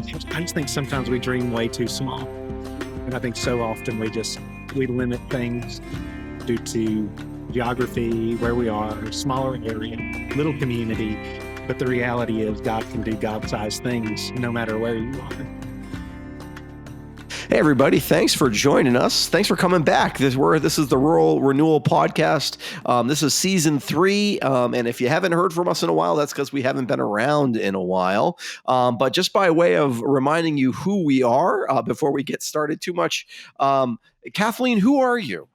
I just think sometimes we dream way too small. And I think so often we limit things due to geography, where we are, smaller area, little community. But the reality is God can do God-sized things no matter where you are. Hey, everybody. Thanks for joining us. Thanks for coming back. This is the Rural Renewal Podcast. This is season 3. And if you haven't heard from us in a while, that's because we haven't been around in a while. But just by way of reminding you who we are before we get started too much, Kathleen, who are you?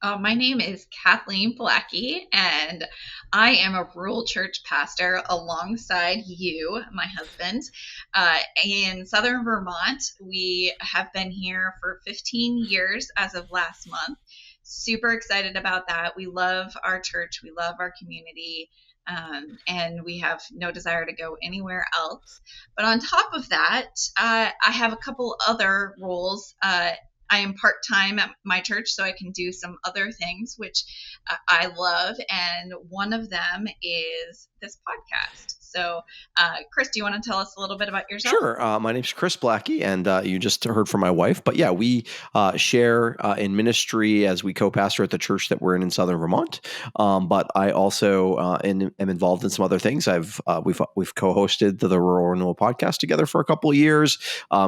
My name is Kathleen Blackie, and I am a rural church pastor alongside you, my husband, in southern Vermont. We have been here for 15 years as of last month. Super excited about that. We love our church. We love our community. And we have no desire to go anywhere else. But on top of that, I have a couple other roles. I am part-time at my church, so I can do some other things, which I love. And one of them is this podcast. So, Chris, do you want to tell us a little bit about yourself? Sure. My name's Chris Blackie, and you just heard from my wife. But yeah, we share in ministry as we co-pastor at the church that we're in southern Vermont. But I also am involved in some other things. We've co-hosted the Rural Renewal Podcast together for a couple of years.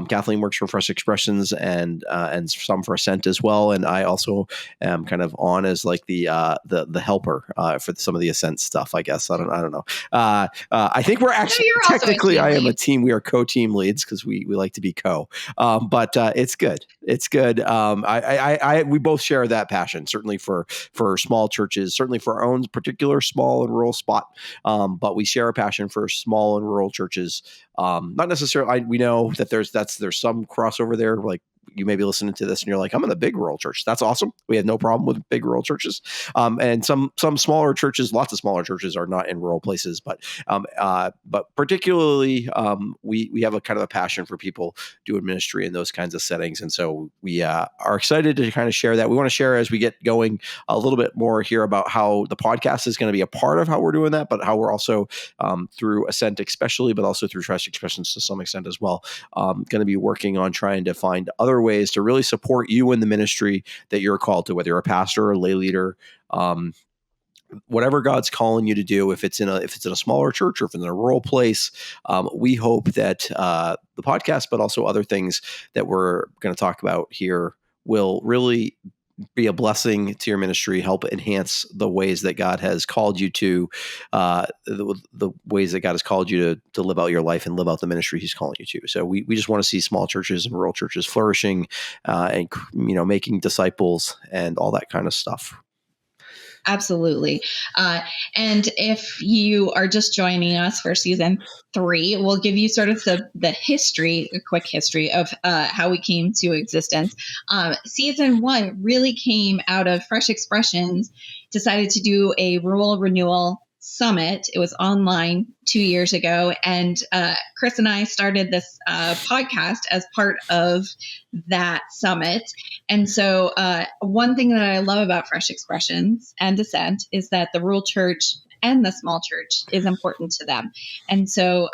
Kathleen works for Fresh Expressions and some for Ascent as well. And I also am kind of on as like the helper for some of the Ascent stuff. I guess I don't know. I think we're actually technically I am a team. We are co-team leads because we like to be co. But it's good. It's good. We both share that passion, certainly for small churches, certainly for our own particular small and rural spot. But we share a passion for small and rural churches. Not necessarily. We know that there's some crossover there. Like you may be listening to this and you're like, I'm in a big rural church. That's awesome. We have no problem with big rural churches. And some smaller churches, lots of smaller churches are not in rural places, but particularly we have a kind of a passion for people doing ministry in those kinds of settings. And so we are excited to kind of share that. We want to share as we get going a little bit more here about how the podcast is going to be a part of how we're doing that, but how we're also through Ascent especially, but also through Fresh Expressions to some extent as well, going to be working on trying to find other ways to really support you in the ministry that you're called to, whether you're a pastor or a lay leader, whatever God's calling you to do. If it's in a smaller church or if it's in a rural place, we hope that the podcast, but also other things that we're going to talk about here, will really be a blessing to your ministry, help enhance the ways that God has called you to, the ways that God has called you to live out your life and live out the ministry He's calling you to. So we just want to see small churches and rural churches flourishing, and making disciples and all that kind of stuff. Absolutely. And if you are just joining us for season 3, we'll give you sort of the history, a quick history of how we came to existence. Season 1 really came out of Fresh Expressions, decided to do a Rural Renewal Summit. It was online 2 years ago. And Chris and I started this podcast as part of that summit. And so one thing that I love about Fresh Expressions and Ascent is that the rural church and the small church is important to them. And so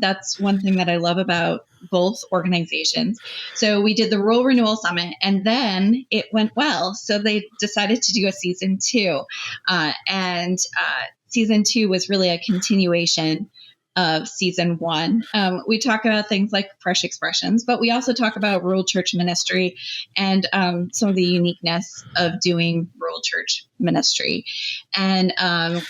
that's one thing that I love about both organizations. So we did the Rural Renewal Summit, and then it went well. So they decided to do a season 2. And season 2 was really a continuation of season 1. We talk about things like Fresh Expressions, but we also talk about rural church ministry and some of the uniqueness of doing rural church ministry. And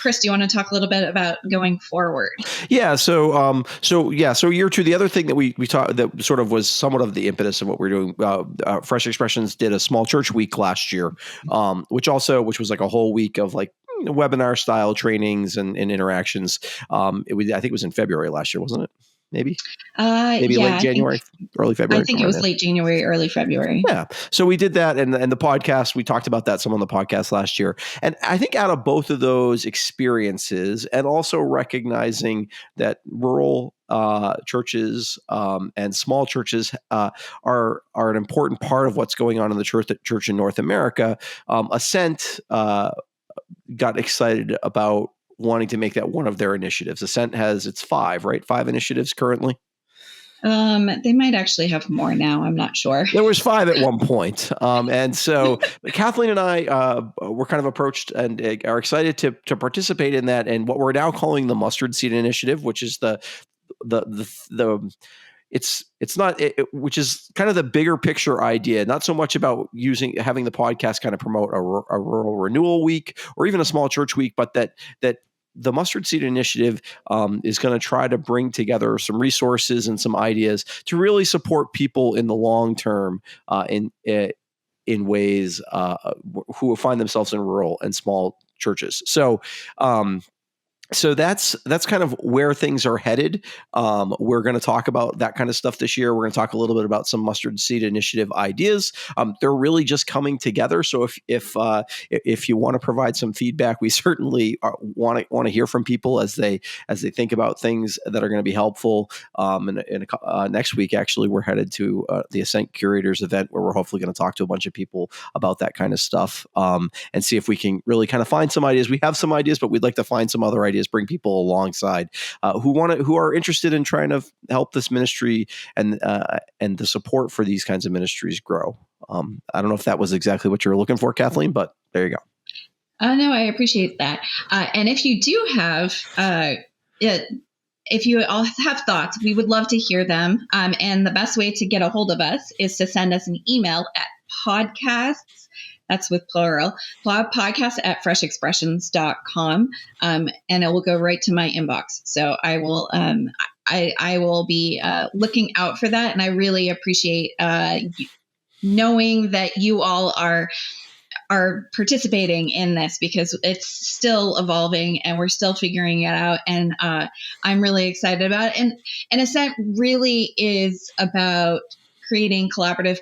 Chris, do you want to talk a little bit about going forward? Yeah. So year 2, the other thing that we talked that sort of was somewhat of the impetus of what we're doing. Fresh Expressions did a small church week last year, which was like a whole week of like webinar style trainings and interactions. I think it was in February last year, wasn't it? Maybe late January, early February. I think it was late January, early February. Yeah. So we did that. And the podcast, we talked about that some on the podcast last year. And I think out of both of those experiences, and also recognizing that rural churches and small churches are an important part of what's going on in the church in North America, Ascent got excited about wanting to make that one of their initiatives. Ascent has its 5 initiatives currently. They might actually have more now. I'm not sure. There was 5 at one point. And so Kathleen and I were kind of approached and are excited to participate in that. And what we're now calling the Mustard Seed Initiative, which is which is kind of the bigger picture idea, not so much about having the podcast kind of promote a rural renewal week or even a small church week, but that the Mustard Seed Initiative is going to try to bring together some resources and some ideas to really support people in the long term in ways who find themselves in rural and small churches. So that's kind of where things are headed. We're going to talk about that kind of stuff this year. We're going to talk a little bit about some Mustard Seed Initiative ideas. They're really just coming together. So if you want to provide some feedback, we certainly want to hear from people as they think about things that are going to be helpful. Next week, actually, we're headed to the Ascent Curators event where we're hopefully going to talk to a bunch of people about that kind of stuff and see if we can really kind of find some ideas. We have some ideas, but we'd like to find some other ideas. Bring people alongside who are interested in trying to help this ministry and the support for these kinds of ministries grow. I don't know if that was exactly what you were looking for, Kathleen, but there you go. No, I appreciate that. And if you do have, if you all have thoughts, we would love to hear them. And the best way to get a hold of us is to send us an email at podcasts. That's with plural, podcast at freshexpressions.com. And it will go right to my inbox. So I will, I will be looking out for that. And I really appreciate knowing that you all are participating in this, because it's still evolving and we're still figuring it out. And I'm really excited about it. And Ascent really is about creating collaborative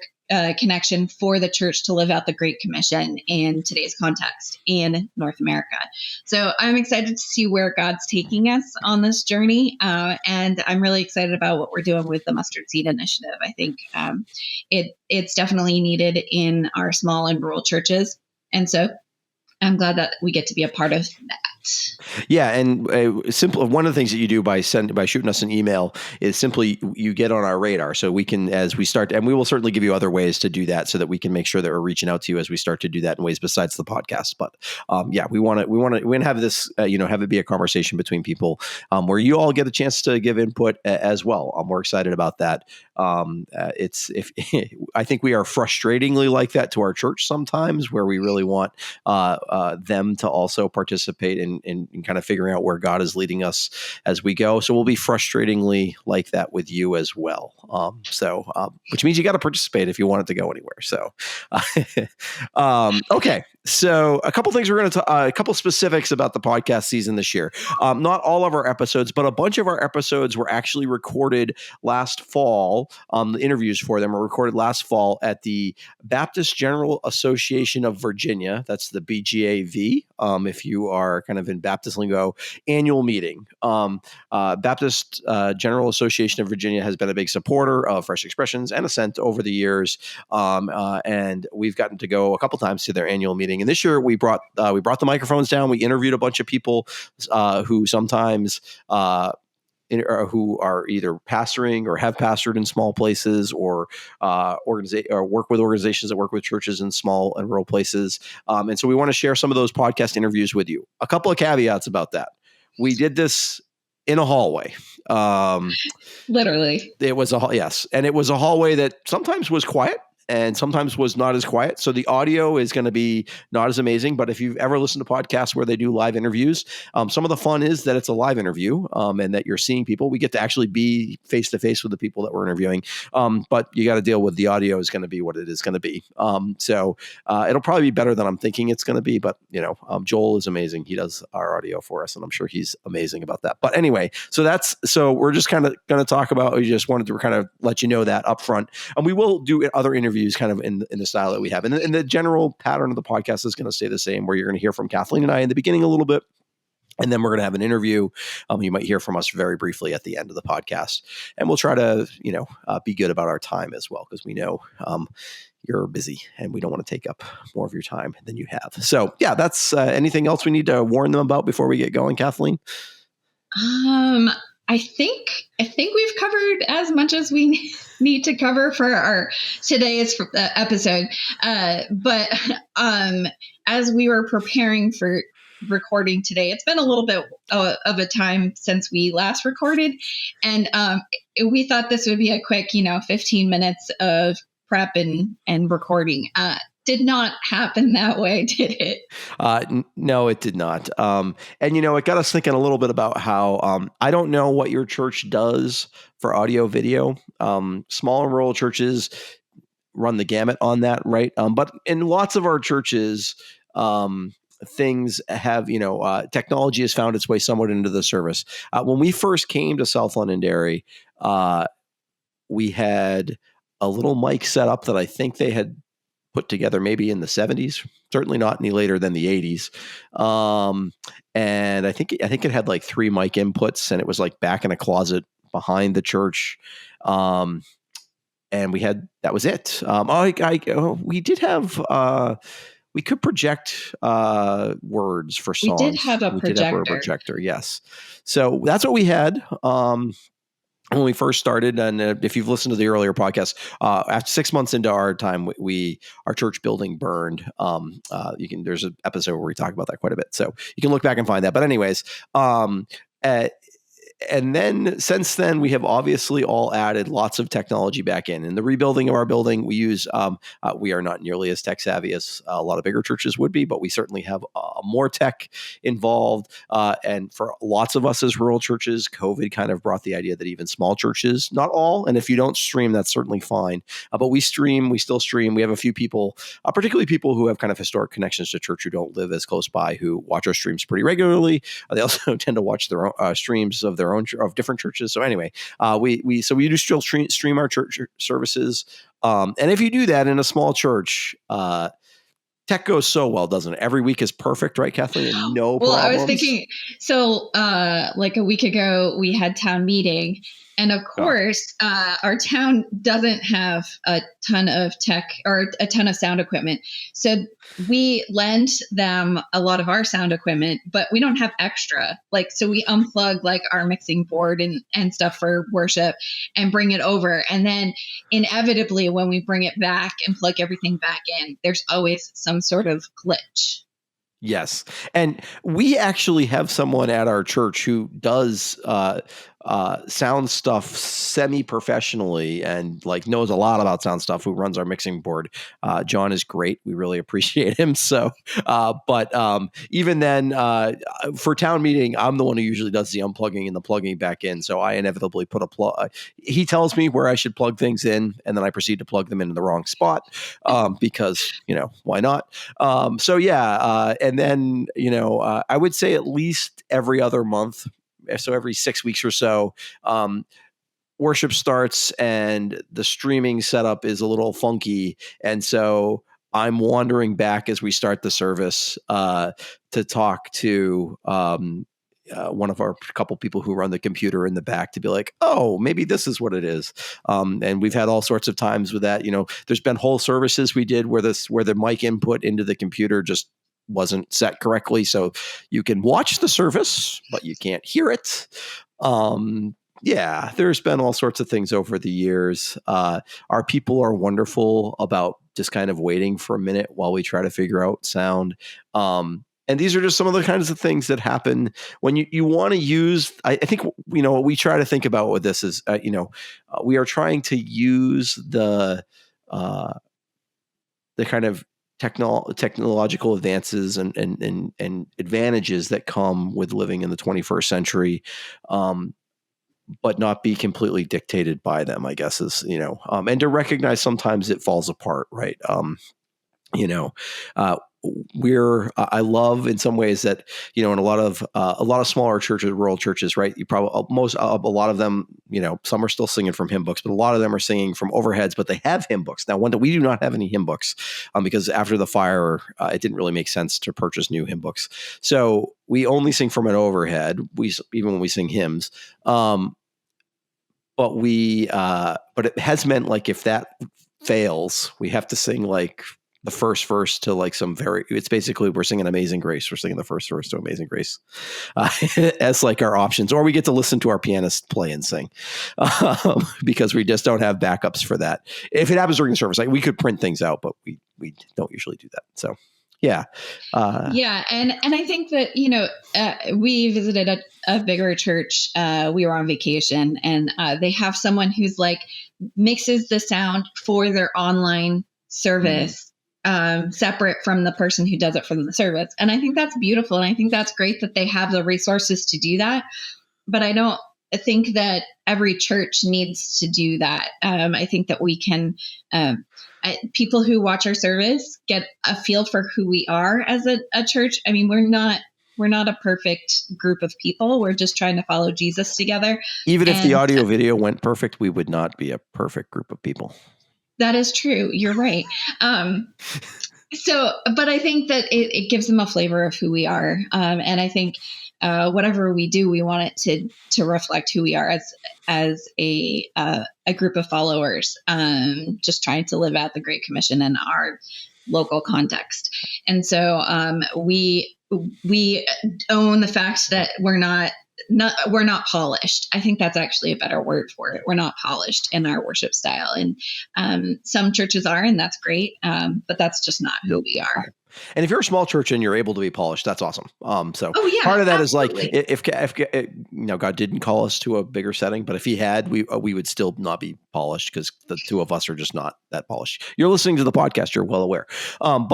connection for the church to live out the Great Commission in today's context in North America. So I'm excited to see where God's taking us on this journey. And I'm really excited about what we're doing with the Mustard Seed Initiative. I think it's definitely needed in our small and rural churches. And so I'm glad that we get to be a part of that. Yeah, and one of the things that you do by shooting us an email is simply you get on our radar, so we can, as we start, and we will certainly give you other ways to do that, so that we can make sure that we're reaching out to you as we start to do that in ways besides the podcast. But we want to have this, have it be a conversation between people where you all get a chance to give input as well. We're excited about that. I think we are frustratingly like that to our church sometimes, where we really want them to also participate in kind of figuring out where God is leading us as we go. So we'll be frustratingly like that with you as well. Which means you got to participate if you want it to go anywhere. So, okay. So a couple things a couple specifics about the podcast season this year. Not all of our episodes, but a bunch of our episodes were actually recorded last fall. The interviews for them were recorded last fall at the Baptist General Association of Virginia. That's the BGAV. If you are kind of in Baptist lingo, annual meeting. Baptist General Association of Virginia has been a big supporter of Fresh Expressions and Ascent over the years, and we've gotten to go a couple times to their annual meeting. And this year we brought the microphones down. We interviewed a bunch of people who sometimes who are either pastoring or have pastored in small places, or work with organizations that work with churches in small and rural places. And so we want to share some of those podcast interviews with you. A couple of caveats about that. We did this in a hallway. Literally. It was yes. And it was a hallway that sometimes was quiet and sometimes was not as quiet. So the audio is going to be not as amazing. But if you've ever listened to podcasts where they do live interviews, some of the fun is that it's a live interview and that you're seeing people. We get to actually be face to face with the people that we're interviewing. But you got to deal with the audio is going to be what it is going to be. So it'll probably be better than I'm thinking it's going to be. But, Joel is amazing. He does our audio for us, and I'm sure he's amazing about that. But anyway, so we're just kind of going to talk about, we just wanted to kind of let you know that up front. And we will do other interviews kind of in the style that we have. And the general pattern of the podcast is going to stay the same, where you're going to hear from Kathleen and I in the beginning a little bit, and then we're going to have an interview. You might hear from us very briefly at the end of the podcast, and we'll try to, be good about our time as well, because we know you're busy and we don't want to take up more of your time than you have. So yeah, that's anything else we need to warn them about before we get going, Kathleen? I think we've covered as much as we need to cover for our today's episode. But as we were preparing for recording today, it's been a little bit of a time since we last recorded, and we thought this would be a quick, 15 minutes of prep and recording. Did not happen that way, did it? No, it did not. And, it got us thinking a little bit about how I don't know what your church does for audio video. Small and rural churches run the gamut on that, right? But in lots of our churches, things have, technology has found its way somewhat into the service. When we first came to South Londonderry, we had a little mic set up that I think they had put together maybe in the 70s, certainly not any later than the 80s. And I think it had like 3 mic inputs, and it was like back in a closet behind the church. And that was it. We did have, we could project words for songs. We did have a projector. Yes. So that's what we had. When we first started, and if you've listened to the earlier podcast, after 6 months into our time, our church building burned. There's an episode where we talk about that quite a bit, so you can look back and find that. But anyways, and then since then, we have obviously all added lots of technology back in. In the rebuilding of our building, we use, we are not nearly as tech savvy as a lot of bigger churches would be, but we certainly have more tech involved. And for lots of us as rural churches, COVID kind of brought the idea that even small churches, not all, and if you don't stream, that's certainly fine. But we still stream. We have a few people, particularly people who have kind of historic connections to church who don't live as close by, who watch our streams pretty regularly. They also tend to watch their own streams of their own of different churches. So anyway, we do still stream our church services. And if you do that in a small church, tech goes so well, doesn't it? Every week is perfect, right, Kathleen? And no problems. Well, I was thinking, so like a week ago, we had town meeting. And of course, our town doesn't have a ton of tech or a ton of sound equipment. So we lend them a lot of our sound equipment, but we don't have extra. So we unplug our mixing board and stuff for worship and bring it over. And then inevitably, when we bring it back and plug everything back in, there's always some sort of glitch. Yes. And we actually have someone at our church who does sound stuff semi-professionally and knows a lot about sound stuff, who runs our mixing board. John is great. We really appreciate him. So, but even then, for town meeting, I'm the one who usually does the unplugging and the plugging back in. So I inevitably put a plug. He tells me where I should plug things in, and then I proceed to plug them into the wrong spot because, why not? So yeah. And then, I would say at least every other month, so every 6 weeks or so, worship starts and the streaming setup is a little funky. And so I'm wandering back as we start the service to talk to one of our couple people who run the computer in the back to be like, oh, maybe this is what it is. And we've had all sorts of times with that. There's been whole services we did where the mic input into the computer just wasn't set correctly. So you can watch the service, but you can't hear it. Yeah, there's been all sorts of things over the years. Our people are wonderful about just kind of waiting for a minute while we try to figure out sound. And these are just some of the kinds of things that happen when you want to use, I think, what we try to think about with this is, we are trying to use the kind of technological advances and advantages that come with living in the 21st century, but not be completely dictated by them, I guess is, and to recognize sometimes it falls apart, right? I love in some ways that, in a lot of smaller churches, rural churches, right? A lot of them, some are still singing from hymn books, but a lot of them are singing from overheads, but they have hymn books. Now, we do not have any hymn books because after the fire, it didn't really make sense to purchase new hymn books. So we only sing from an overhead. Even when we sing hymns, but it has meant if that fails, we have to sing the first verse to like it's basically we're singing Amazing Grace. We're singing the first verse to Amazing Grace as like our options, or we get to listen to our pianist play and sing because we just don't have backups for that. If it happens during the service, like we could print things out, but we don't usually do that. So yeah. And I think that, we visited a bigger church. We were on vacation, and they have someone who's like mixes the sound for their online service separate from the person who does it for the service. And I think that's beautiful. And I think that's great that they have the resources to do that. But I don't think that every church needs to do that. I think that we can, people who watch our service get a feel for who we are as a church. I mean, we're not a perfect group of people. We're just trying to follow Jesus together. Even if the audio video went perfect, we would not be a perfect group of people. That is true. You're right. But I think that it gives them a flavor of who we are. And I think whatever we do, we want it to reflect who we are as a group of followers, just trying to live out the Great Commission in our local context. And so we own the fact that we're not polished. I think that's actually a better word for it. We're not polished in our worship style. And some churches are, and that's great. But that's just not who we are. And if you're a small church and you're able to be polished, that's awesome. So part of that is like, if God didn't call us to a bigger setting, but if he had, we would still not be polished because the two of us are just not that polished. You're listening to the podcast, you're well aware. One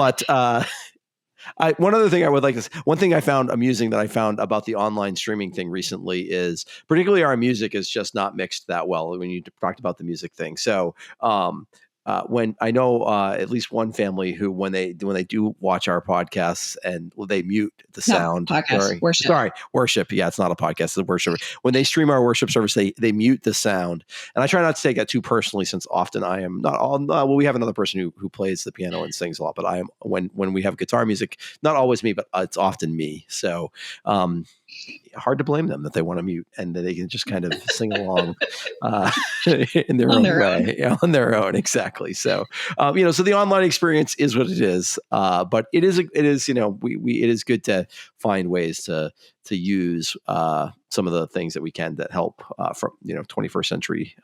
other thing I would like to, one thing I found amusing that I found about the online streaming thing recently is particularly our music is just not mixed that well when you talked about the music thing. So, when I know at least one family who when they do watch our podcasts and they mute the sound. Worship. Yeah, it's not a podcast, it's a worship. When they stream our worship service, they mute the sound. And I try not to take that too personally since often I am not all we have another person who plays the piano and sings a lot, but I am when we have guitar music, not always me, but it's often me. So hard to blame them that they want to mute and that they can just kind of sing along in their own way. Yeah, on their own, exactly. So, so the online experience is what it is. But it is, it is good to find ways to use some of the things that we can that help from 21st century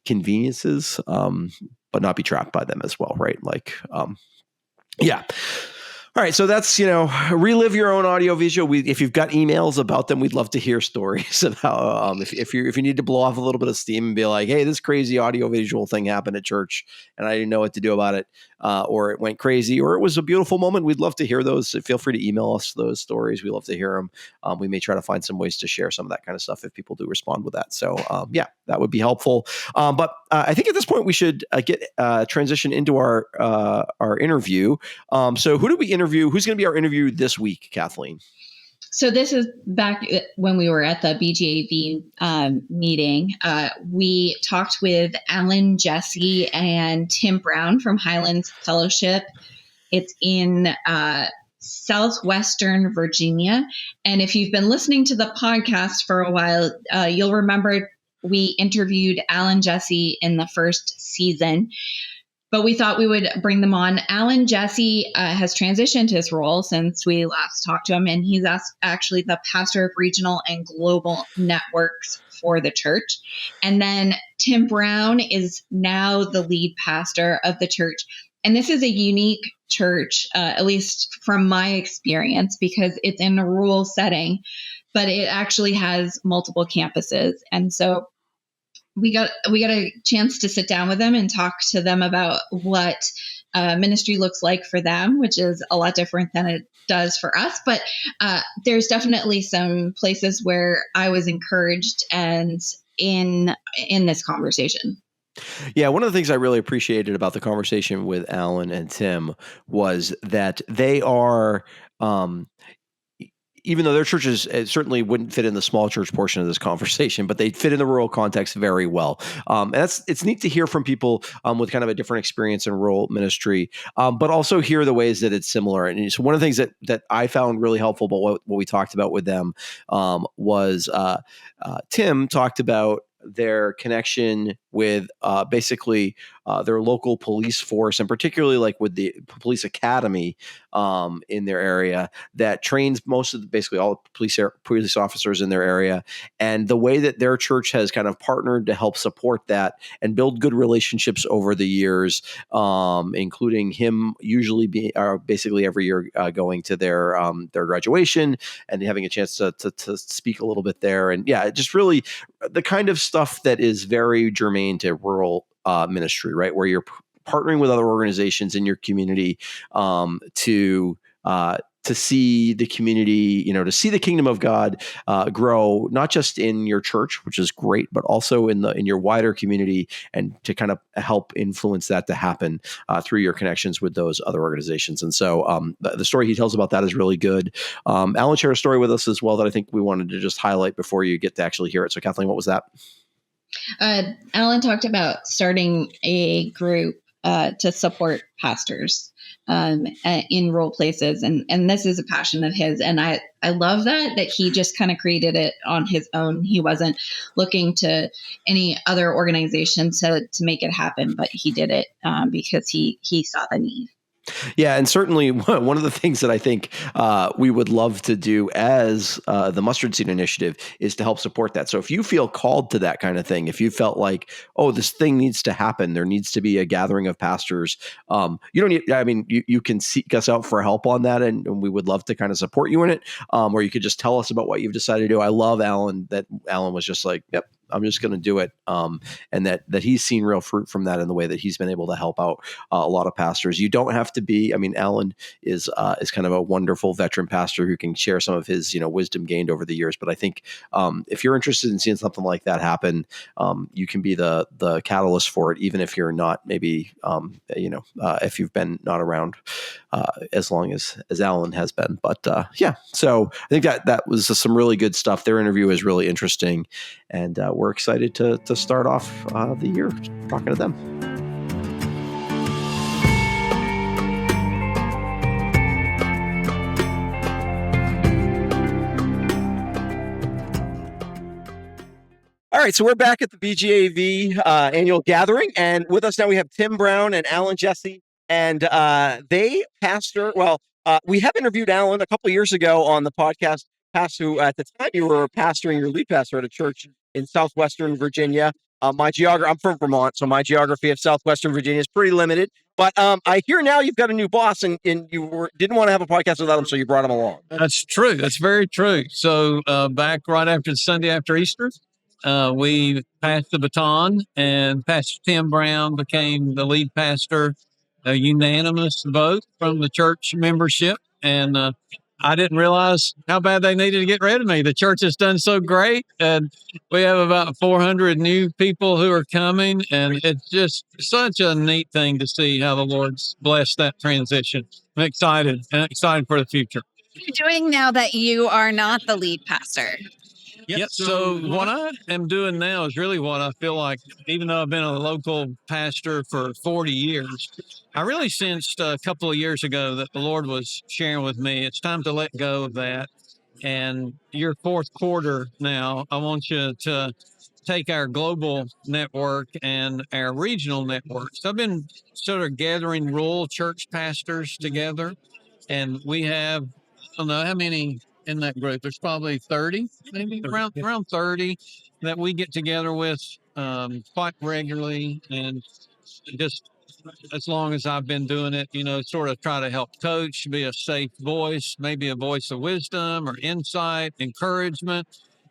conveniences, but not be trapped by them as well, right? Like, yeah. All right, so that's relive your own audio visual. If you've got emails about them, we'd love to hear stories of how if you need to blow off a little bit of steam and be like, hey, this crazy audio visual thing happened at church and I didn't know what to do about it, or it went crazy, or it was a beautiful moment. We'd love to hear those. Feel free to email us those stories. We love to hear them. We may try to find some ways to share some of that kind of stuff if people do respond with that. So that would be helpful. But I think at this point we should get transition into our interview. So who do we interview? Who's going to be our interview this week, Kathleen? So this is back when we were at the BGAV meeting. We talked with Alan Jesse and Tim Brown from Highlands Fellowship. It's in southwestern Virginia. And if you've been listening to the podcast for a while, you'll remember we interviewed Alan Jesse in the first season. But we thought we would bring them on. Alan Jesse has transitioned his role since we last talked to him, and he's actually the pastor of regional and global networks for the church. And then Tim Brown is now the lead pastor of the church. And this is a unique church, at least from my experience, because it's in a rural setting, but it actually has multiple campuses. And so we got a chance to sit down with them and talk to them about what ministry looks like for them, which is a lot different than it does for us. But there's definitely some places where I was encouraged and in this conversation. Yeah, one of the things I really appreciated about the conversation with Alan and Tim was that they are even though their churches certainly wouldn't fit in the small church portion of this conversation, but they fit in the rural context very well. And it's neat to hear from people with kind of a different experience in rural ministry, but also hear the ways that it's similar. And so one of the things that I found really helpful about what we talked about with them was Tim talked about their connection with basically their local police force, and particularly like with the police academy in their area that trains basically all the police officers in their area. And the way that their church has kind of partnered to help support that and build good relationships over the years, including him usually basically every year going to their graduation and having a chance to speak a little bit there. And yeah, just really the kind of stuff that is very germane to rural ministry, right? Where you're partnering with other organizations in your community to see the community, to see the kingdom of God grow, not just in your church, which is great, but also in your wider community, and to kind of help influence that to happen through your connections with those other organizations. And so the story he tells about that is really good. Alan shared a story with us as well that I think we wanted to just highlight before you get to actually hear it. So Kathleen, what was that? Alan talked about starting a group to support pastors in rural places. And this is a passion of his. And I love that he just kind of created it on his own. He wasn't looking to any other organization to make it happen, but he did it because he saw the need. Yeah, and certainly one of the things that I think we would love to do as the Mustard Seed Initiative is to help support that. So if you feel called to that kind of thing, if you felt like, oh, this thing needs to happen, there needs to be a gathering of pastors, you don't need, you can seek us out for help on that, and we would love to kind of support you in it, or you could just tell us about what you've decided to do. I love Alan, that Alan was just like, yep, I'm just going to do it. And that he's seen real fruit from that in the way that he's been able to help out a lot of pastors. You don't have to be, Alan is kind of a wonderful veteran pastor who can share some of his, wisdom gained over the years. But I think if you're interested in seeing something like that happen, you can be the catalyst for it, even if you're not maybe, if you've been not around as long as Alan has been. But yeah, so I think that was some really good stuff. Their interview is really interesting. And we're excited to start off the year talking to them. All right, so we're back at the BGAV annual gathering, and with us now we have Tim Brown and Alan Jesse, and they pastor. Well, we have interviewed Alan a couple of years ago on the podcast. Who at the time you were pastoring, your lead pastor at a church in southwestern Virginia. I'm from Vermont, so my geography of southwestern Virginia is pretty limited. But I hear now you've got a new boss, and you didn't want to have a podcast without him, so you brought him along. That's true. That's very true. So back right after the Sunday after Easter, we passed the baton, and Pastor Tim Brown became the lead pastor, a unanimous vote from the church membership. And I didn't realize how bad they needed to get rid of me. The church has done so great, and we have about 400 new people who are coming, and it's just such a neat thing to see how the Lord's blessed that transition. I'm excited for the future. What are you doing now that you are not the lead pastor? Yep. So what I am doing now is really what I feel like, even though I've been a local pastor for 40 years, I really sensed a couple of years ago that the Lord was sharing with me, it's time to let go of that. And your fourth quarter now, I want you to take our global network and our regional networks. I've been sort of gathering rural church pastors together, and we have, I don't know how many in that group. There's probably 30, maybe around 30 that we get together with quite regularly. And just as long as I've been doing it, sort of try to help coach, be a safe voice, maybe a voice of wisdom or insight, encouragement,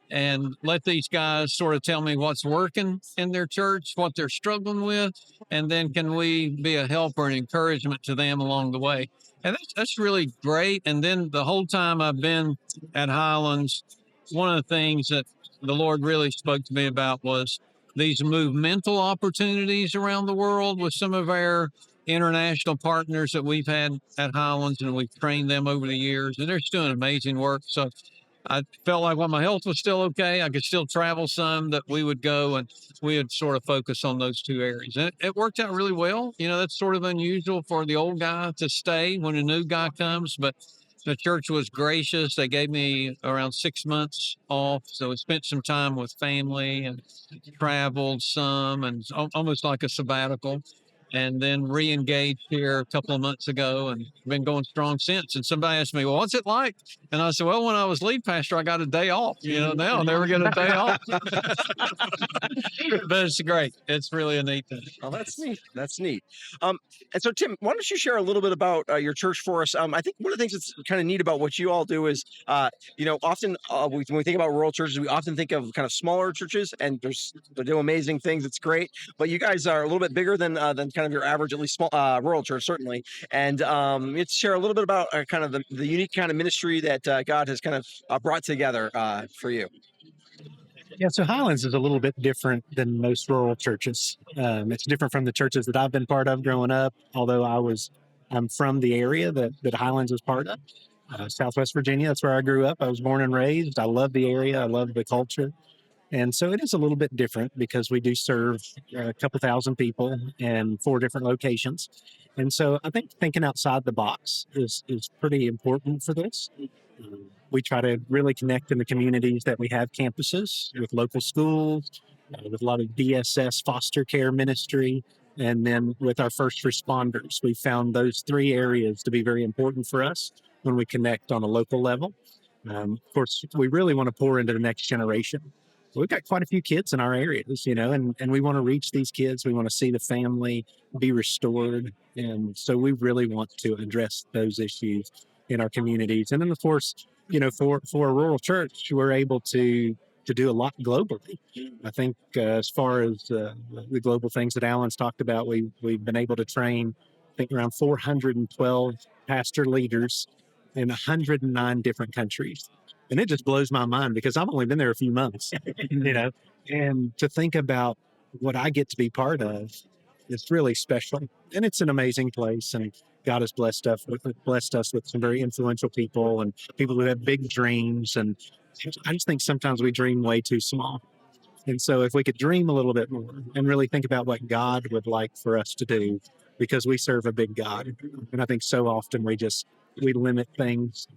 and let these guys sort of tell me what's working in their church, what they're struggling with, and then can we be a help or an encouragement to them along the way. And that's really great. And then the whole time I've been at Highlands, one of the things that the Lord really spoke to me about was these movemental opportunities around the world with some of our international partners that we've had at Highlands, and we've trained them over the years, and they're just doing amazing work. So I felt like when my health was still okay, I could still travel some, that we would go and we would sort of focus on those two areas. And it worked out really well. That's sort of unusual for the old guy to stay when a new guy comes, but the church was gracious. They gave me around 6 months off. So I spent some time with family and traveled some and almost like a sabbatical. And then re-engaged here a couple of months ago and been going strong since. And somebody asked me, well, what's it like? And I said, well, when I was lead pastor, I got a day off. Now I never get a day off. But it's great. It's really a neat thing. Oh, that's neat. That's neat. And so, Tim, why don't you share a little bit about your church for us? I think one of the things that's kind of neat about what you all do is, often when we think about rural churches, we often think of kind of smaller churches, and they do amazing things. It's great, but you guys are a little bit bigger than kind of your average, at least small rural church, certainly. And let's share a little bit about kind of the unique kind of ministry that God has kind of brought together for you. Yeah, so Highlands is a little bit different than most rural churches. It's different from the churches that I've been part of growing up, although I'm from the area that Highlands is part of, Southwest Virginia. That's where I grew up. I was born and raised. I love the area. I love the culture. And so it is a little bit different because we do serve a couple thousand people in 4 different locations. And so I think thinking outside the box is pretty important for this. We try to really connect in the communities that we have campuses with local schools, with a lot of DSS foster care ministry, and then with our first responders. We found those 3 areas to be very important for us when we connect on a local level. Of course, we really want to pour into the next generation. We've got quite a few kids in our areas, and we want to reach these kids. We want to see the family be restored. And so we really want to address those issues in our communities. And then, of course, for a rural church, we're able to do a lot globally. I think as far as the global things that Alan's talked about, we've been able to train, I think, around 412 pastor leaders in 109 different countries. And it just blows my mind because I've only been there a few months, and to think about what I get to be part of, it's really special. And it's an amazing place. And God has blessed us with some very influential people and people who have big dreams. And I just think sometimes we dream way too small. And so if we could dream a little bit more and really think about what God would like for us to do, because we serve a big God. And I think so often we limit things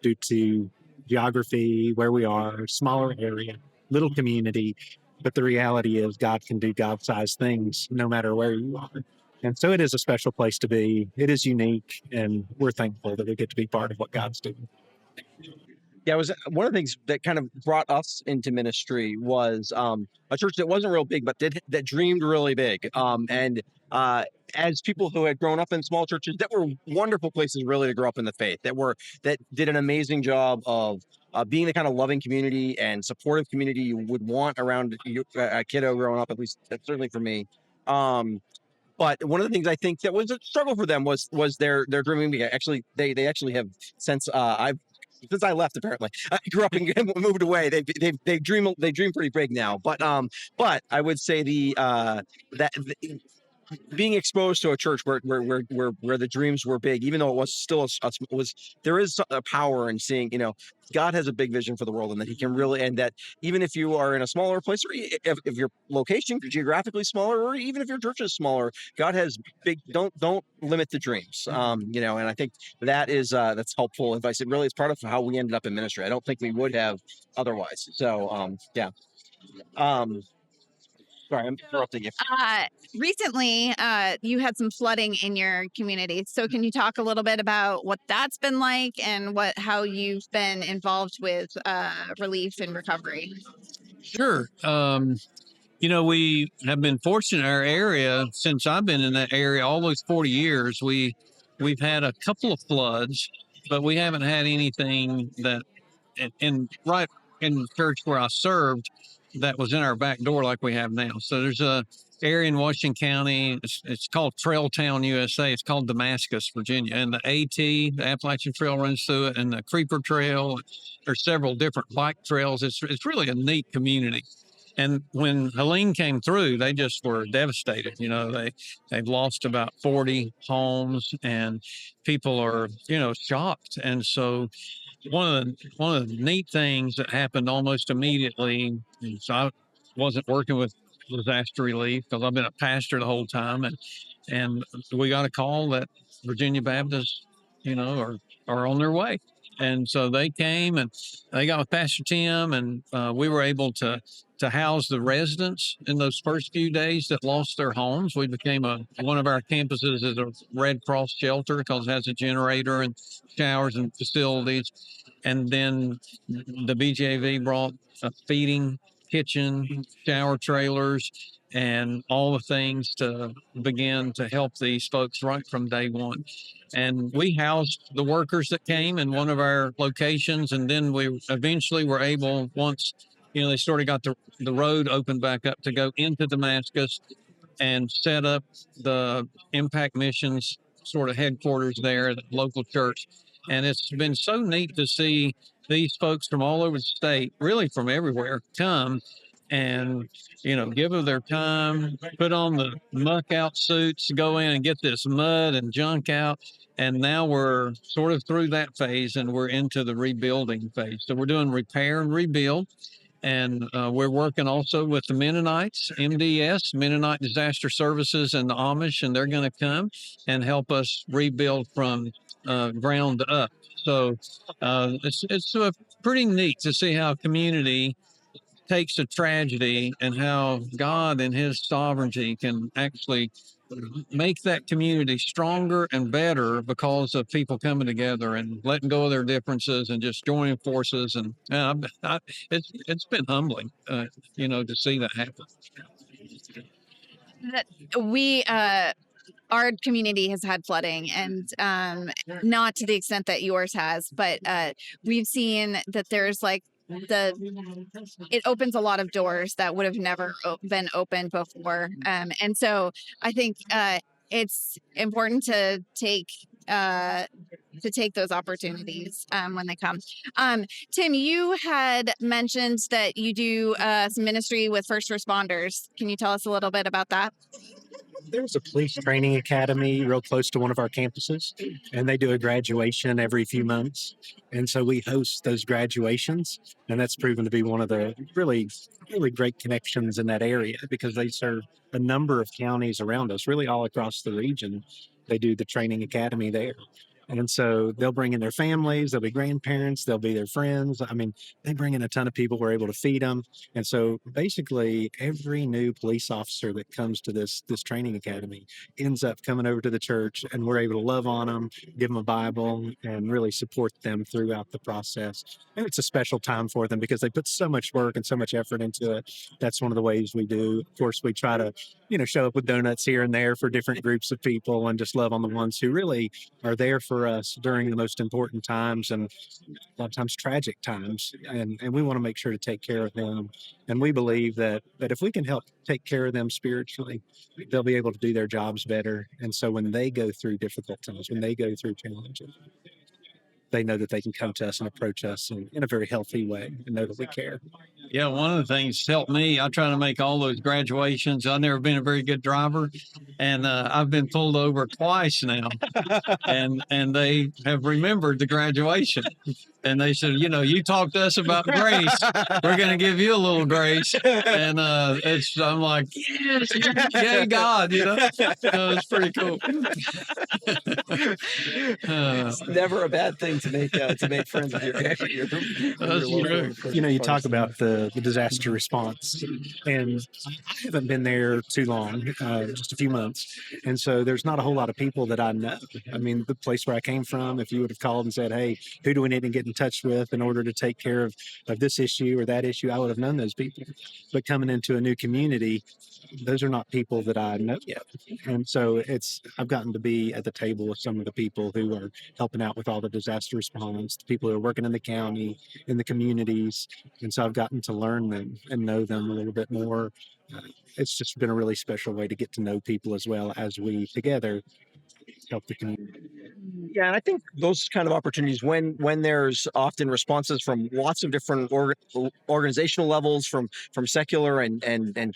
due to geography, where we are, smaller area, little community. But the reality is God can do God-sized things no matter where you are. And so it is a special place to be. It is unique, and we're thankful that we get to be part of what God's doing. Yeah, it was one of the things that kind of brought us into ministry was a church that wasn't real big, but that dreamed really big. As people who had grown up in small churches, that were wonderful places really to grow up in the faith, that did an amazing job of being the kind of loving community and supportive community you would want around a kiddo growing up. At least that's certainly for me. But one of the things I think that was a struggle for them was their dreaming. Actually, they actually have since since I left, apparently, I grew up and moved away. They dream pretty big now. But I would say being exposed to a church where the dreams were big, even though it was still there is a power in seeing, God has a big vision for the world, and that He can really, and that even if you are in a smaller place, or if your location geographically smaller, or even if your church is smaller, God has big. Don't limit the dreams. And I think that's helpful advice. It really is part of how we ended up in ministry. I don't think we would have otherwise. So yeah. Sorry, I'm interrupting you. Recently, you had some flooding in your community. So can you talk a little bit about what that's been like and how you've been involved with relief and recovery? Sure. We have been fortunate in our area since I've been in that area almost 40 years. We've had a couple of floods, but we haven't had anything that right in the church where I served that was in our back door like we have now. So there's a area in Washington County. It's called Trail Town, USA. It's called Damascus, Virginia. And the Appalachian Trail runs through it, and the Creeper Trail. There's several different bike trails. It's really a neat community. And when Helene came through, they just were devastated. They've lost about 40 homes, and people are, shocked. And so one of the neat things that happened almost immediately is I wasn't working with disaster relief because I've been a pastor the whole time, and we got a call that Virginia Baptist, or are on their way. And so they came and they got with Pastor Tim, and we were able to house the residents in those first few days that lost their homes. We became one of our campuses is a Red Cross shelter because it has a generator and showers and facilities. And then the BJV brought a feeding kitchen, shower trailers, and all the things to begin to help these folks right from day one. And we housed the workers that came in one of our locations. And then we eventually were able, once, they sort of got the road opened back up to go into Damascus and set up the Impact Missions sort of headquarters there at the local church. And it's been so neat to see these folks from all over the state, really from everywhere, come and, give of their time, put on the muck out suits, go in and get this mud and junk out. And now we're sort of through that phase and we're into the rebuilding phase. So we're doing repair and rebuild. And we're working also with the Mennonites, MDS, Mennonite Disaster Services, and the Amish, and they're going to come and help us rebuild from ground up. So it's pretty neat to see how a community takes a tragedy and how God and his sovereignty can actually make that community stronger and better because of people coming together and letting go of their differences and just joining forces. And it's been humbling, to see that happen. We our community has had flooding, and not to the extent that yours has, but we've seen that there's it opens a lot of doors that would have never been opened before. And so I think it's important to take those opportunities when they come. Tim, you had mentioned that you do some ministry with first responders. Can you tell us a little bit about that? There's a police training academy real close to one of our campuses, and they do a graduation every few months. And so we host those graduations, and that's proven to be one of the really, really great connections in that area because they serve a number of counties around us, really all across the region. They do the training academy there. And so they'll bring in their families, they'll be grandparents, they'll be their friends. I mean, they bring in a ton of people. We're able to feed them. And so basically every new police officer that comes to this training academy ends up coming over to the church, and we're able to love on them, give them a Bible, and really support them throughout the process. And it's a special time for them because they put so much work and so much effort into it. That's one of the ways we do. Of course, we try to, show up with donuts here and there for different groups of people and just love on the ones who really are there for us during the most important times and a lot of times tragic times. And we want to make sure to take care of them. And we believe that if we can help take care of them spiritually, they'll be able to do their jobs better. And so when they go through difficult times, when they go through challenges, they know that they can come to us and approach us in a very healthy way and know that we care. Yeah, one of the things helped me, I try to make all those graduations. I've never been a very good driver, and I've been pulled over twice now, and they have remembered the graduation. And they said, you talked to us about grace. We're going to give you a little grace. And I'm like, yes, yay, God, it's pretty cool. It's never a bad thing to make friends with your That's true. You talk about the disaster response, and I haven't been there too long, just a few months. And so there's not a whole lot of people that I know. I mean, the place where I came from, if you would have called and said, hey, who do we need to get in touch with in order to take care of this issue or that issue, I would have known those people. But coming into a new community, those are not people that I know yet. And so I've gotten to be at the table with some of the people who are helping out with all the disaster response, the people who are working in the county, in the communities. And so I've gotten to learn them and know them a little bit more. It's just been a really special way to get to know people as well as we together help the community. Yeah, and I think those kind of opportunities when there's often responses from lots of different organizational levels, from secular and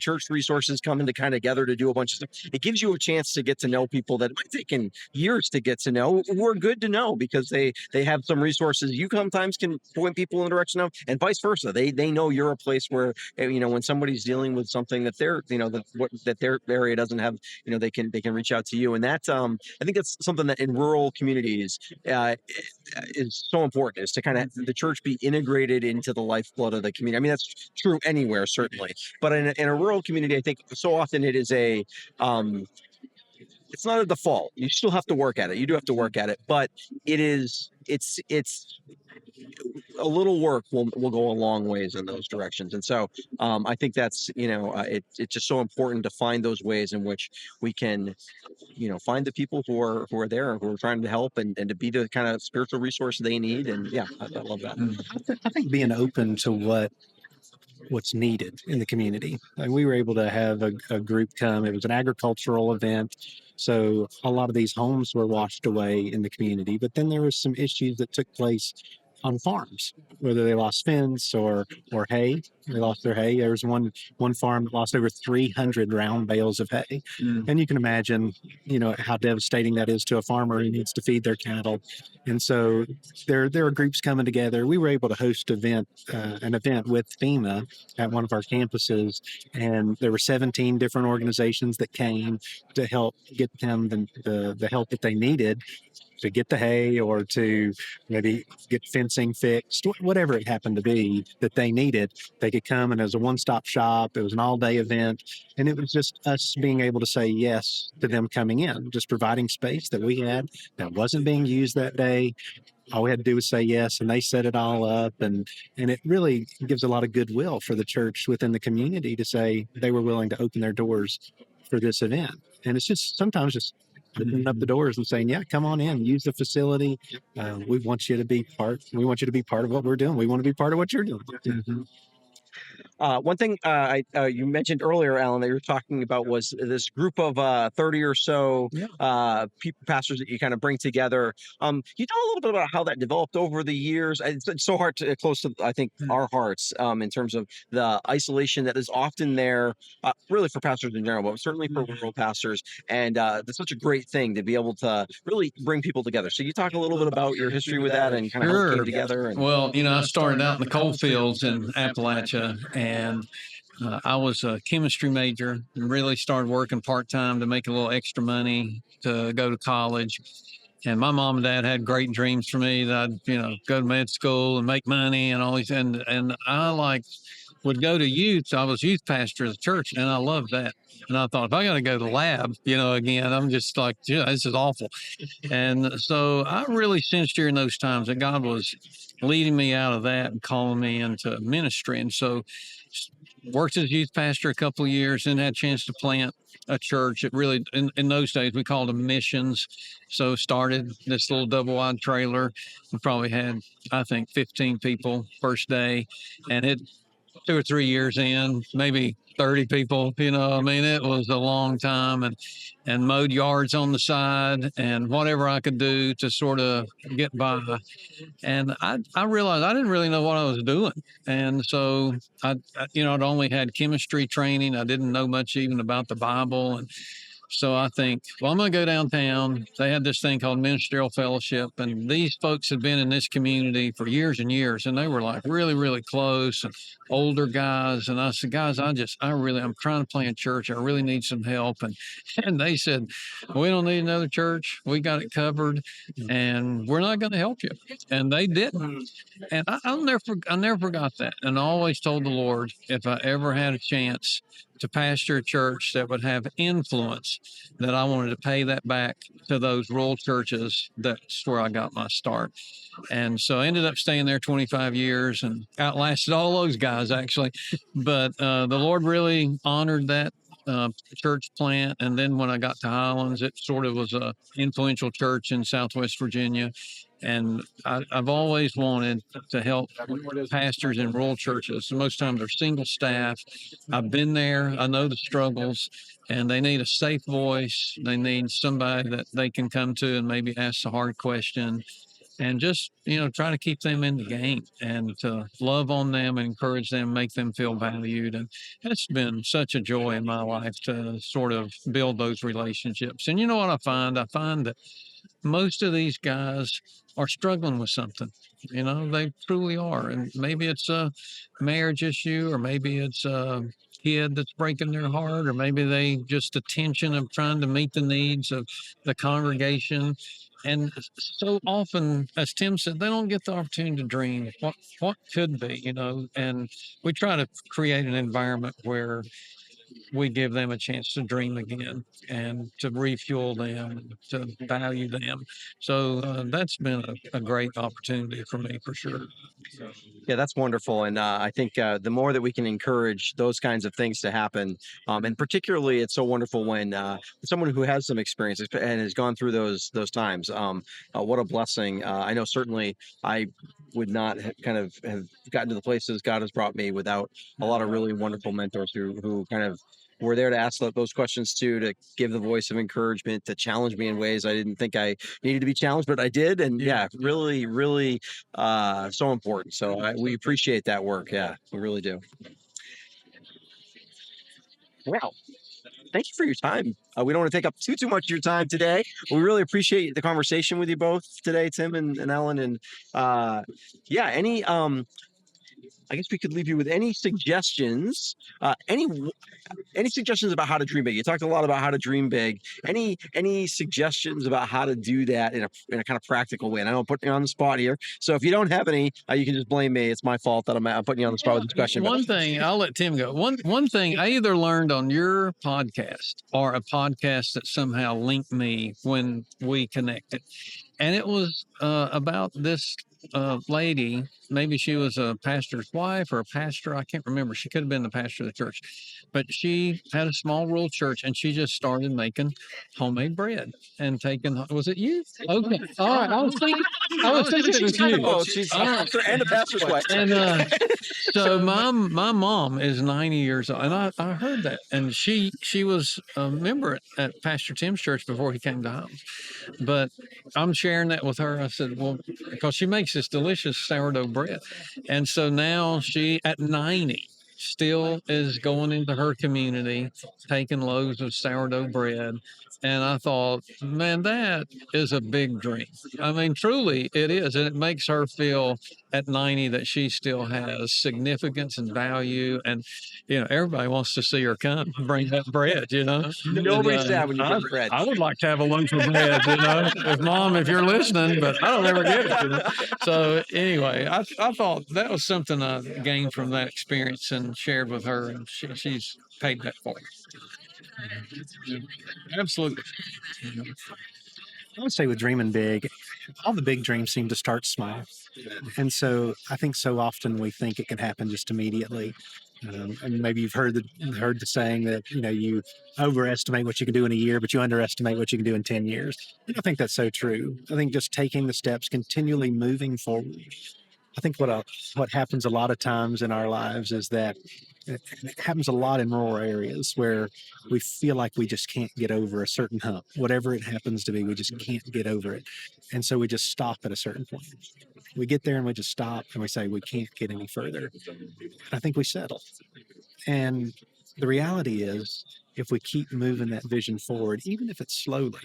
church resources coming to kind of together to do a bunch of stuff. It gives you a chance to get to know people that it might take years to get to know. Who are good to know because they have some resources you sometimes can point people in the direction of, and vice versa. They know you're a place where when somebody's dealing with something that they're that their area doesn't have, they can reach out to you, and that I think that's something that in rural communities is so important, is to kind of the church be integrated into the lifeblood of the community. I mean, that's true anywhere, certainly, but in a rural community, I think so often it is it's not a default. You still have to work at it. You do have to work at it, but it's a little work will go a long ways in those directions. And so I think that's, it's just so important to find those ways in which we can, find the people who are there, who are trying to help, and to be the kind of spiritual resource they need. And yeah, I love that. I think being open to what's needed in the community. Like, we were able to have a group come. It was an agricultural event, so a lot of these homes were washed away in the community. But then there was some issues that took place on farms, whether they lost fence or hay. They lost their hay. There was one farm that lost over 300 round bales of hay. And you can imagine, how devastating that is to a farmer who needs to feed their cattle. And so there are groups coming together. We were able to host an event with FEMA at one of our campuses, and there were 17 different organizations that came to help get them the help that they needed to get the hay, or to maybe get fencing fixed, whatever it happened to be that they needed. They could come, and it was a one-stop shop. It was an all-day event, and it was just us being able to say yes to them coming in, just providing space that we had that wasn't being used that day. All we had to do was say yes, and they set it all up, and it really gives a lot of goodwill for the church within the community to say they were willing to open their doors for this event. And it's just sometimes just opening up the doors and saying, yeah, come on in, use the facility. We want you to be part of what we're doing. We want to be part of what you're doing. One thing you mentioned earlier, Alan, that you were talking about was this group of 30 or so pastors that you kind of bring together. Can you tell a little bit about how that developed over the years? It's so close to, I think, our hearts in terms of the isolation that is often there, really for pastors in general, but certainly for rural pastors. And it's such a great thing to be able to really bring people together. So you talk a little bit about your history with that and kind of how it came together. Well, I started out in the coal fields in Appalachia, and I was a chemistry major and really started working part-time to make a little extra money to go to college. And my mom and dad had great dreams for me that I'd, go to med school and make money and all these. And I would go to youth. I was youth pastor of the church, and I loved that. And I thought, if I got to go to lab, again, I'm just like, this is awful. And so I really sensed during those times that God was leading me out of that and calling me into ministry. And so worked as youth pastor a couple of years, and had a chance to plant a church. It really, in those days, we called them missions. So started this little double-wide trailer. We probably had, I think, 15 people first day, and it 2 or 3 years in, maybe 30 people, it was a long time, and mowed yards on the side and whatever I could do to sort of get by. And I realized I didn't really know what I was doing. And so I'd only had chemistry training. I didn't know much even about the Bible. And so I think, well, I'm going to go downtown. They had this thing called Ministerial Fellowship, and these folks had been in this community for years and years, and they were like really, really close and older guys. And I said, guys, I'm trying to plant a church. I really need some help. And they said, we don't need another church. We got it covered, and we're not going to help you. And they didn't. And I never forgot that. And I always told the Lord, if I ever had a chance to pastor a church that would have influence, that I wanted to pay that back to those rural churches. That's where I got my start. And so I ended up staying there 25 years and outlasted all those guys, actually. But the Lord really honored that church plant. And then when I got to Highlands, it sort of was a influential church in Southwest Virginia. And I've always wanted to help pastors in rural churches. Most times they're single staff. I've been there. I know the struggles, and they need a safe voice. They need somebody that they can come to and maybe ask a hard question, and just, try to keep them in the game and to love on them and encourage them, make them feel valued. And it's been such a joy in my life to sort of build those relationships. And you know what I find? I find that most of these guys are struggling with something. They truly are. And maybe it's a marriage issue, or maybe it's a kid that's breaking their heart, or maybe they just the tension of trying to meet the needs of the congregation. And so often, as Tim said, they don't get the opportunity to dream what could be. And we try to create an environment where we give them a chance to dream again and to refuel them, to value them. So that's been a great opportunity for me, for sure. Yeah, that's wonderful. And I think the more that we can encourage those kinds of things to happen, and particularly it's so wonderful when someone who has some experience and has gone through those times. What a blessing. I know certainly I would not kind of have gotten to the places God has brought me without a lot of really wonderful mentors who kind of were there to ask those questions too, to give the voice of encouragement, to challenge me in ways I didn't think I needed to be challenged, but I did. And yeah, really, really so important. So we appreciate that work. Yeah, we really do. Wow. Thank you for your time. We don't want to take up too much of your time today. We really appreciate the conversation with you both today, Tim and Ellen. And yeah, I guess we could leave you with any suggestions, any suggestions about how to dream big. You talked a lot about how to dream big. Any suggestions about how to do that in a kind of practical way? And I don't put you on the spot here. So if you don't have any, you can just blame me. It's my fault that I'm putting you on the spot with this question. One thing, I'll let Tim go. One thing I either learned on your podcast or a podcast that somehow linked me when we connected. And it was about this lady. Maybe she was a pastor's wife or a pastor. I can't remember. She could have been the pastor of the church. But she had a small rural church, and she just started making homemade bread and taking. Was it you? Okay. All right. I was thinking it was you. Oh, she's and a pastor's wife. And so my mom is 90 years old, and I heard that. And she was a member at Pastor Tim's church before he came to Highlands. But I'm sharing that with her. I said, well, because she makes this delicious sourdough bread. And so now she, at 90, still is going into her community, taking loaves of sourdough bread. And I thought, man, that is a big dream. I mean, truly it is. And it makes her feel at 90 that she still has significance and value. And, everybody wants to see her come bring that bread, Nobody's sad when you get bread. I would like to have a loaf of bread, if Mom, if you're listening, but I don't ever get it. So anyway, I thought that was something I gained from that experience and shared with her. And she's paid that forward. Absolutely. I would say with dreaming big, all the big dreams seem to start small. And so I think so often we think it can happen just immediately. And maybe you've heard the saying that, you overestimate what you can do in a year, but you underestimate what you can do in 10 years. And I think that's so true. I think just taking the steps, continually moving forward. I think what happens a lot of times in our lives is that it happens a lot in rural areas where we feel like we just can't get over a certain hump. Whatever it happens to be, we just can't get over it. And so we just stop at a certain point. We get there and we just stop and we say, we can't get any further. I think we settle. And the reality is, if we keep moving that vision forward, even if it's slowly,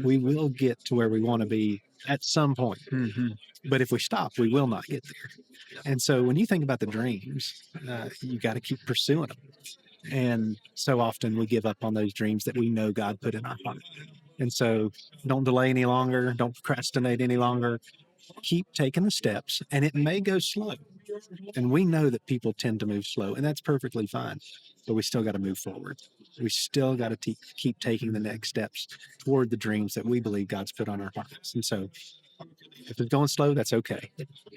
we will get to where we want to be at some point. Mm-hmm. But if we stop, we will not get there. And so when you think about the dreams, you got to keep pursuing them. And so often we give up on those dreams that we know God put in our heart. And so don't delay any longer. Don't procrastinate any longer. Keep taking the steps, and it may go slow. And we know that people tend to move slow, and that's perfectly fine. But we still got to move forward. We still got to keep taking the next steps toward the dreams that we believe God's put on our hearts. And so if it's going slow, that's okay.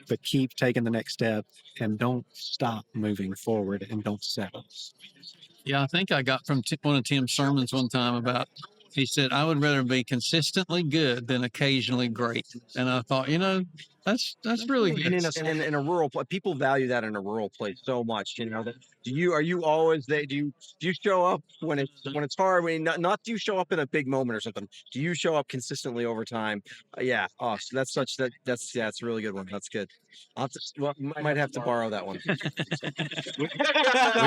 But keep taking the next step and don't stop moving forward and don't settle. Yeah, I think I got from one of Tim's sermons one time about, he said, I would rather be consistently good than occasionally great. And I thought, That's really And good. in a rural people value that in a rural place so much. That are you always there? Do you show up when it's hard? Not do you show up in a big moment or something? Do you show up consistently over time? Yeah. Oh, so that's it's a really good one. That's good. I'll have to, might have to borrow that one. We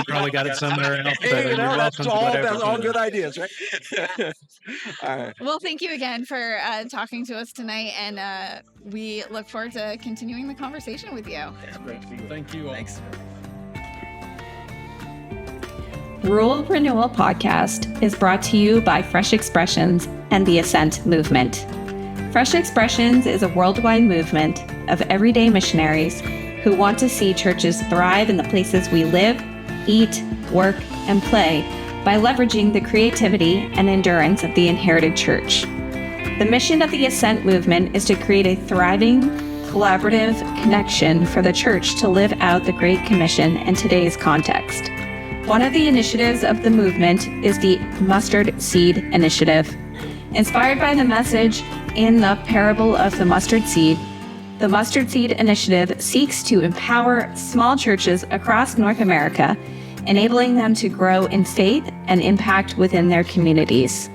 probably got it somewhere else. Hey, You're welcome to whatever. that's all good ideas, right? All right. Well, thank you again for talking to us tonight, and we look forward to continuing the conversation with you. Thank you all. Thanks. Rural Renewal Podcast is brought to you by Fresh Expressions and the Ascent Movement. Fresh Expressions is a worldwide movement of everyday missionaries who want to see churches thrive in the places we live, eat, work, and play by leveraging the creativity and endurance of the inherited church. The mission of the Ascent Movement is to create a thriving, collaborative connection for the church to live out the Great Commission in today's context. One of the initiatives of the movement is the Mustard Seed Initiative. Inspired by the message in the parable of the mustard seed, the Mustard Seed Initiative seeks to empower small churches across North America, enabling them to grow in faith and impact within their communities.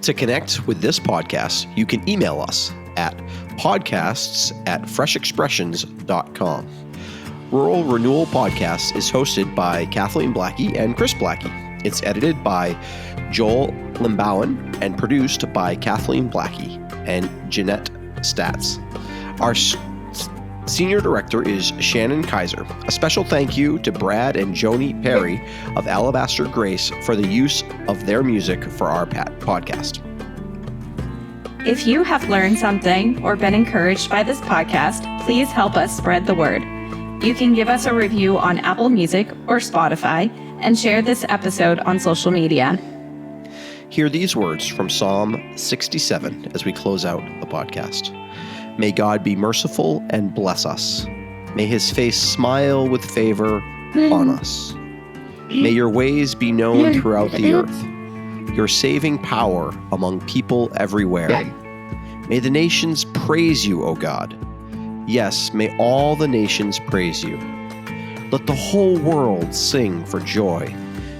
To connect with this podcast, you can email us at podcasts@freshexpressions.com. Rural Renewal Podcast is hosted by Kathleen Blackie and Chris Blackie. It's edited by Joel Limbowen and produced by Kathleen Blackie and Jeanette Statz. Our Senior Director is Shannon Kaiser. A special thank you to Brad and Joni Perry of Alabaster Grace for the use of their music for our podcast. If you have learned something or been encouraged by this podcast, please help us spread the word. You can give us a review on Apple Music or Spotify and share this episode on social media. Hear these words from Psalm 67 as we close out the podcast. May God be merciful and bless us. May his face smile with favor on us. May your ways be known throughout the earth, your saving power among people everywhere. May the nations praise you, O God. Yes, may all the nations praise you. Let the whole world sing for joy,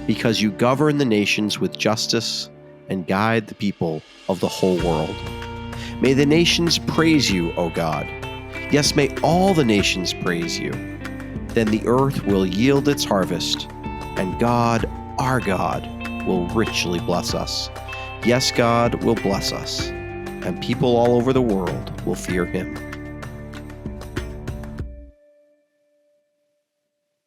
because you govern the nations with justice and guide the people of the whole world. May the nations praise you, O God. Yes, may all the nations praise you. Then the earth will yield its harvest, and God, our God, will richly bless us. Yes, God will bless us, and people all over the world will fear him.